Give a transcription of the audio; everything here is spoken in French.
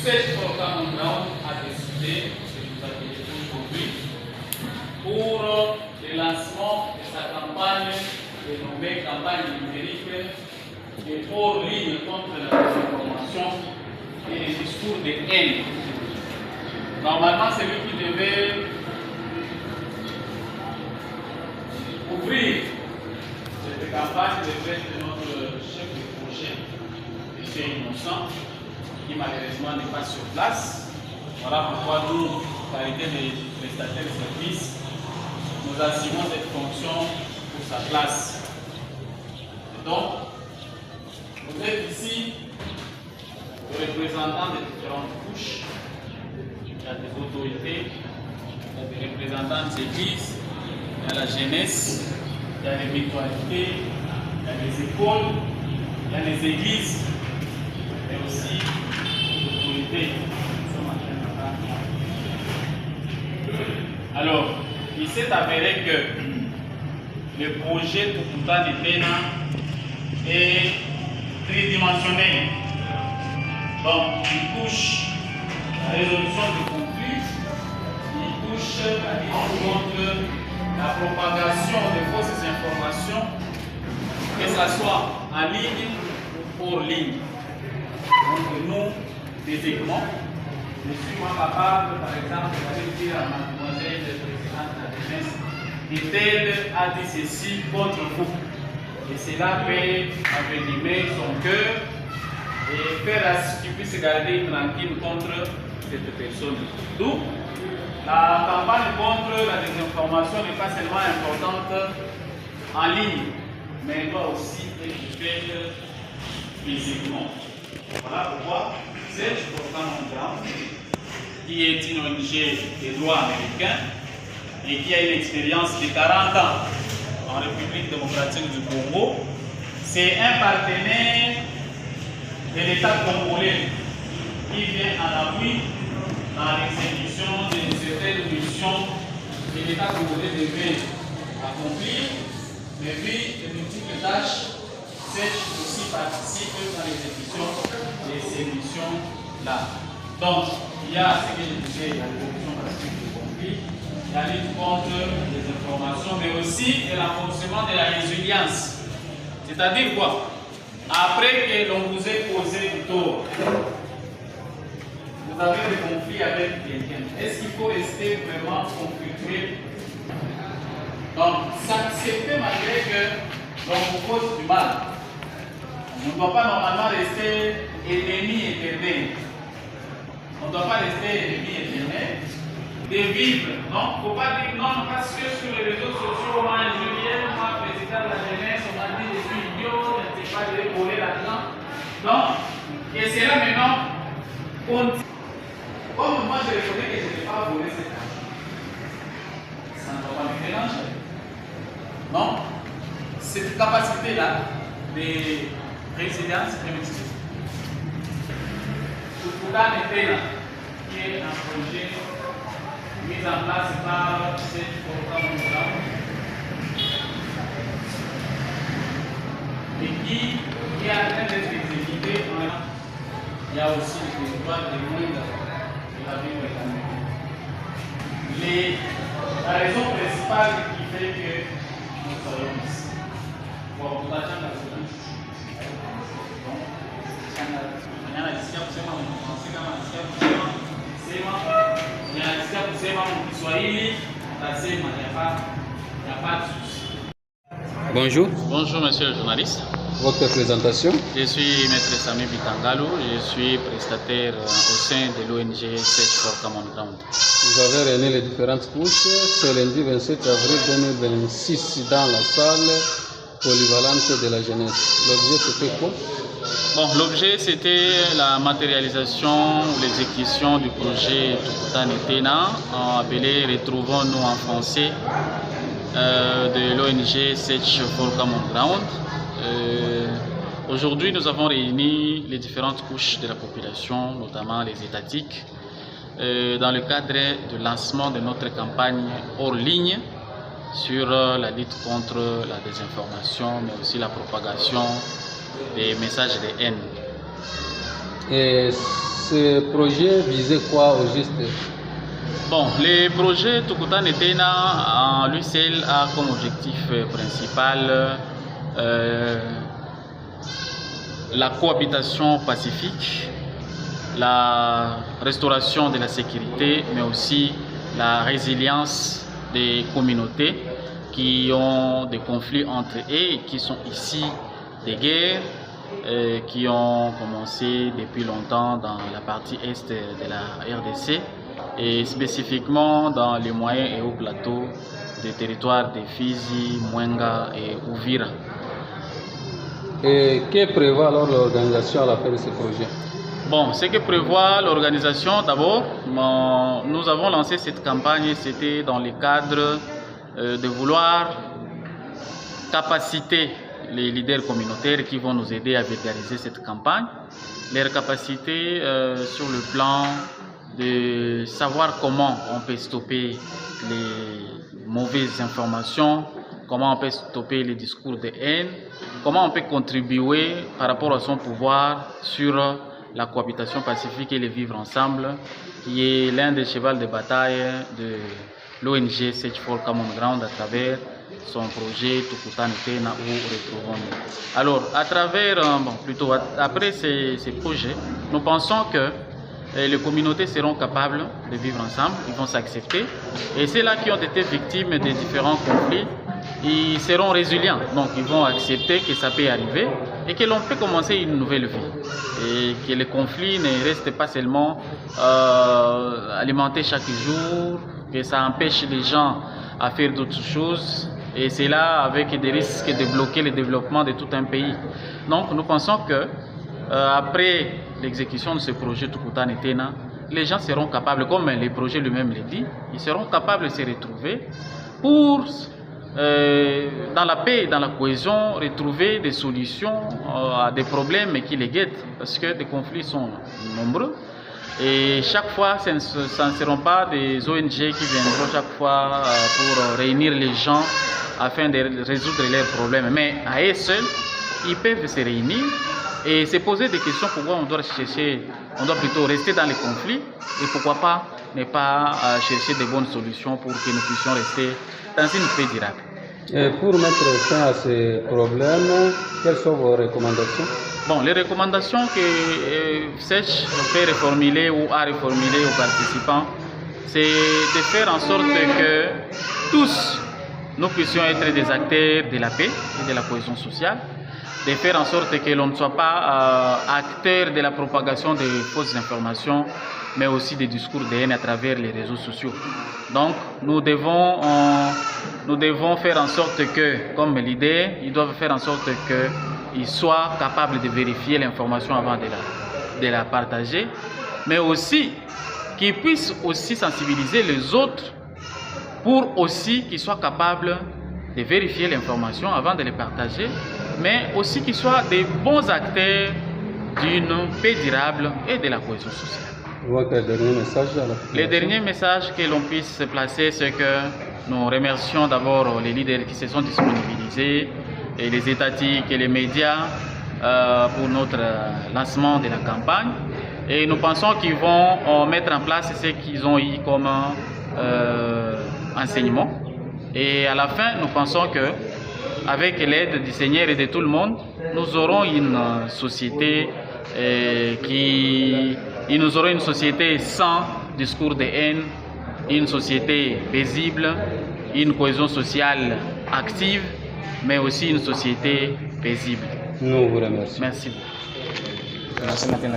Search for Common Ground a décidé de nous accueillir aujourd'hui pour le lancement de sa campagne dénommée campagne numérique et hors ligne contre la désinformation et les discours de haine. Normalement, c'est lui qui devait ouvrir cette campagne devait être notre chef de projet, M. Innocent, qui malheureusement n'est pas sur place. Voilà pourquoi nous, qualité des prestataires de services, nous assumons cette fonction pour sa place. Et donc, vous êtes ici les représentants des différentes couches. Il y a des autorités, il y a des représentants des églises, il y a la jeunesse, il y a les mutualités, il y a les écoles, il y a les églises, mais aussi les autorités. Alors, il s'est avéré que le projet Tukuta de Tena est tridimensionnel. Donc, il touche la résolution du conflit, il touche la lutte contre la propagation de fausses informations, que ce soit en ligne ou hors ligne. Donc, nous, physiquement, je suis moi capable, par exemple, d'aller dire à mademoiselle présidente de la jeunesse, qui t'aide à dire ceci contre vous. Et cela peut envenimer son cœur et faire à ce qu'il puisse garder tranquille contre cette personne. D'où la campagne contre la désinformation n'est pas seulement importante en ligne, mais elle doit aussi être faite physiquement. Voilà pourquoi Search for Common Ground, qui est une ONG des droits américains et qui a une expérience de 40 ans en République démocratique du Congo, c'est un partenaire de l'État congolais qui vient en appui dans l'exécution de certaines missions que l'État congolais devait accomplir, mais puis de multiples tâches, Search aussi participe dans l'exécution de ces missions-là. Donc, il y a ce que je disais, la résolution pacifique du conflit, la lutte contre les informations, mais aussi le renforcement de la résilience. C'est-à-dire quoi? Après que l'on vous ait causé du tort, vous avez des conflits avec quelqu'un. Est-ce qu'il faut rester vraiment conflictuel? Donc, s'accepter malgré que l'on vous cause du mal. On ne doit pas normalement rester ennemi éternel. On ne doit pas rester ennemi éternel. De vivre, non? Il ne faut pas dire non parce que sur les réseaux sociaux, moi, Julien, moi, président de la jeunesse, on m'a dit je suis idiot, je ne sais pas, je vais voler là-dedans. Donc, et c'est là maintenant, comme moi je reconnais que je n'ai pas volé cet argent, ça ne va pas me déranger. Non? Cette capacité-là de résilience primitive. Tukuta de Tena, qui est un projet mis en place par Search for Common Ground et qui est en train d'être exécuté. Il y a aussi le territoire de monde de la ville britannique. La raison principale qui fait que nous soyons ici. Bon, nous allons la Bonjour. Bonjour monsieur le journaliste. Votre présentation? Je suis Maître Sami Bitangalo, je suis prestataire au sein de l'ONG Search for Common Ground. Vous avez réuni les différentes couches ce lundi 27 avril 2026 dans la salle polyvalente de la jeunesse. L'objet c'était quoi? Bon, l'objet c'était la matérialisation ou l'exécution du projet Tukuta de Tena, appelé Retrouvons-nous en français, de l'ONG Search for Common Ground. Aujourd'hui, nous avons réuni les différentes couches de la population, notamment les étatiques, dans le cadre du lancement de notre campagne hors ligne sur la lutte contre la désinformation, mais aussi la propagation des messages de haine. Et ce projet visait quoi au juste? Bon, le projet Tukuta Netena en lui seul a comme objectif principal la cohabitation pacifique, la restauration de la sécurité, mais aussi la résilience des communautés qui ont des conflits entre eux et qui sont ici des guerres qui ont commencé depuis longtemps dans la partie est de la RDC et spécifiquement dans les moyens et hauts plateaux des territoires de Fizi, Mwenga et Uvira. Et que prévoit alors l'organisation à la fin de ce projet? Bon, ce que prévoit l'organisation, d'abord, nous avons lancé cette campagne, c'était dans le cadre de vouloir capaciter les leaders communautaires qui vont nous aider à vulgariser cette campagne, leur capacité sur le plan de savoir comment on peut stopper les mauvaises informations, comment on peut stopper les discours de haine, comment on peut contribuer par rapport à son pouvoir sur la cohabitation pacifique et le vivre ensemble, qui est l'un des chevals de bataille de l'ONG Search for Common Ground à travers son projet Tukuta Netena où retrouvons-nous. Alors, à travers, après ces projets, nous pensons que les communautés seront capables de vivre ensemble, ils vont s'accepter. Et ceux-là qui ont été victimes des différents conflits, ils seront résilients. Donc, ils vont accepter que ça peut arriver et que l'on peut commencer une nouvelle vie. Et que les conflits ne restent pas seulement alimentés chaque jour, que ça empêche les gens à faire d'autres choses. Et c'est là avec des risques de bloquer le développement de tout un pays. Donc, nous pensons que après l'exécution de ce projet Tukuta Netena, les gens seront capables, comme le projet lui-même le dit, ils seront capables de se retrouver pour, dans la paix et dans la cohésion, retrouver des solutions à des problèmes qui les guettent, parce que les conflits sont nombreux. Et chaque fois, ce ne seront pas des ONG qui viendront chaque fois pour réunir les gens afin de résoudre leurs problèmes. Mais à eux seuls, ils peuvent se réunir et se poser des questions pourquoi on doit plutôt rester dans les conflits et pourquoi pas ne pas chercher de bonnes solutions pour que nous puissions rester dans une paix durable. Et pour mettre fin à ces problèmes, quelles sont vos recommandations? Bon, les recommandations que Search peut reformuler ou a reformulées aux participants, c'est de faire en sorte que tous nous puissions être des acteurs de la paix et de la cohésion sociale, de faire en sorte que l'on ne soit pas acteur de la propagation de fausses informations, mais aussi des discours de haine à travers les réseaux sociaux. Donc, nous devons faire en sorte que, comme leaders, ils doivent faire en sorte qu'ils soient capables de vérifier l'information avant de la partager, mais aussi qu'ils puissent aussi sensibiliser les autres pour aussi qu'ils soient capables de vérifier l'information avant de les partager, mais aussi qu'ils soient des bons acteurs d'une paix durable et de la cohésion sociale. Le dernier message que l'on puisse placer, c'est que nous remercions d'abord les leaders qui se sont disponibilisés, et les étatiques et les médias pour notre lancement de la campagne. Et nous pensons qu'ils vont mettre en place ce qu'ils ont eu comme enseignement. Et à la fin, nous pensons que avec l'aide du Seigneur et de tout le monde, nous aurons une société sans discours de haine, une société paisible, une cohésion sociale active, mais aussi une société paisible. Nous vous remercions. Merci beaucoup.